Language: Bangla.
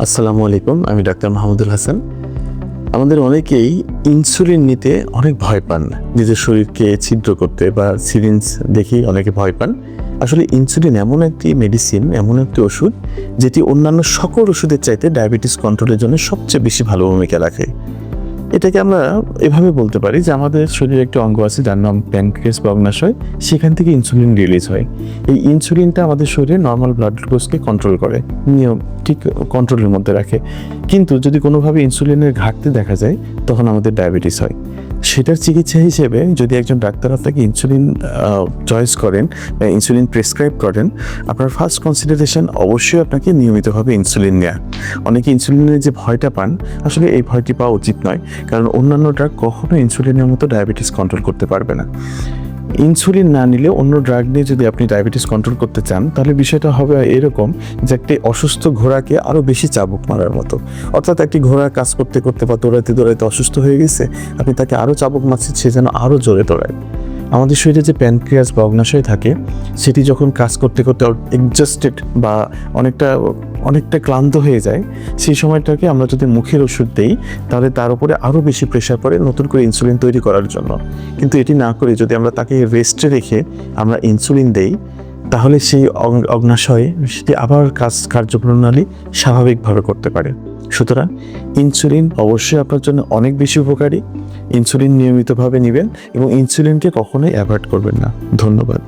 আসসালামু আলাইকুম, আমি ডাক্তার মাহমুদুল হাসান। আমাদের অনেকেই ইনসুলিন নিতে অনেক ভয় পান, নিজের শরীরকে ছিদ্র করতে বা সিরিঞ্জ দেখেই অনেকে ভয় পান। আসলে ইনসুলিন এমন একটি মেডিসিন, এমন একটি ওষুধ যেটি অন্যান্য সকল ওষুধের চাইতে ডায়াবেটিস কন্ট্রোলের জন্য সবচেয়ে বেশি ভালো ভূমিকা রাখে। এটাকে আমরা এভাবে বলতে পারি যে আমাদের শরীরে একটি অঙ্গ আছে যার নাম প্যানক্রিয়াস বা অগ্ন্যাশয়, সেখান থেকে ইনসুলিন রিলিজ হয়। এই ইনসুলিনটা আমাদের শরীরে নর্মাল ব্লাড গ্লুকোজকে কন্ট্রোল করে, নিয়ম ঠিক কন্ট্রোলের মধ্যে রাখে। কিন্তু যদি কোনোভাবে ইনসুলিনের ঘাটতি দেখা যায় তখন আমাদের ডায়াবেটিস হয়। সেটার চিকিৎসা হিসেবে যদি একজন ডাক্তার আপনাকে ইনসুলিন চয়েস করেন বা ইনসুলিন প্রেসক্রাইব করেন, আপনার ফার্স্ট কনসিডারেশন অবশ্যই আপনাকে নিয়মিতভাবে ইনসুলিন নেওয়া। অনেকে ইনসুলিনের যে ভয়টা পান, আসলে এই ভয়টি পাওয়া উচিত নয়, কারণ অন্যান্য ড্রাগ কখনো ইনসুলিনের মতো ডায়াবেটিস কন্ট্রোল করতে পারবে না। ইনসুলিন না নিলে অন্য ড্রাগ নিয়ে যদি আপনি ডায়াবেটিস কন্ট্রোল করতে চান, তাহলে বিষয়টা হবে এরকম যে একটি অসুস্থ ঘোড়াকে আরও বেশি চাবুক মারার মতো। অর্থাৎ একটি ঘোড়া কাজ করতে করতে বা দৌড়াইতে দৌড়াইতে অসুস্থ হয়ে গেছে, আপনি তাকে আরও চাবুক মারছেন, সে যেন আরও জোরে দৌড়ায়। আমাদের শরীরে যে প্যানক্রিয়াস বা অগ্ন্যাশয় থাকে, সেটি যখন কাজ করতে করতে এক্সজস্টেড বা অনেকটা ক্লান্ত হয়ে যায়, সেই সময়টাকে আমরা যদি মুখের ওষুধ দিই, তাহলে তার উপরে আরও বেশি প্রেশার পড়ে নতুন করে ইনসুলিন তৈরি করার জন্য। কিন্তু এটি না করে যদি আমরা তাকে রেস্টে রেখে আমরা ইনসুলিন দেই, তাহলে সেই অগ্ন্যাশয়ে সেটি আবার কার্যপ্রণালী স্বাভাবিকভাবে করতে পারে। সুতরাং ইনসুলিন অবশ্যই আপনার জন্য অনেক বেশি উপকারী। ইনসুলিন নিয়মিতভাবে নেবেন এবং ইনসুলিনকে কখনোই অ্যাভয়েড করবেন না। ধন্যবাদ।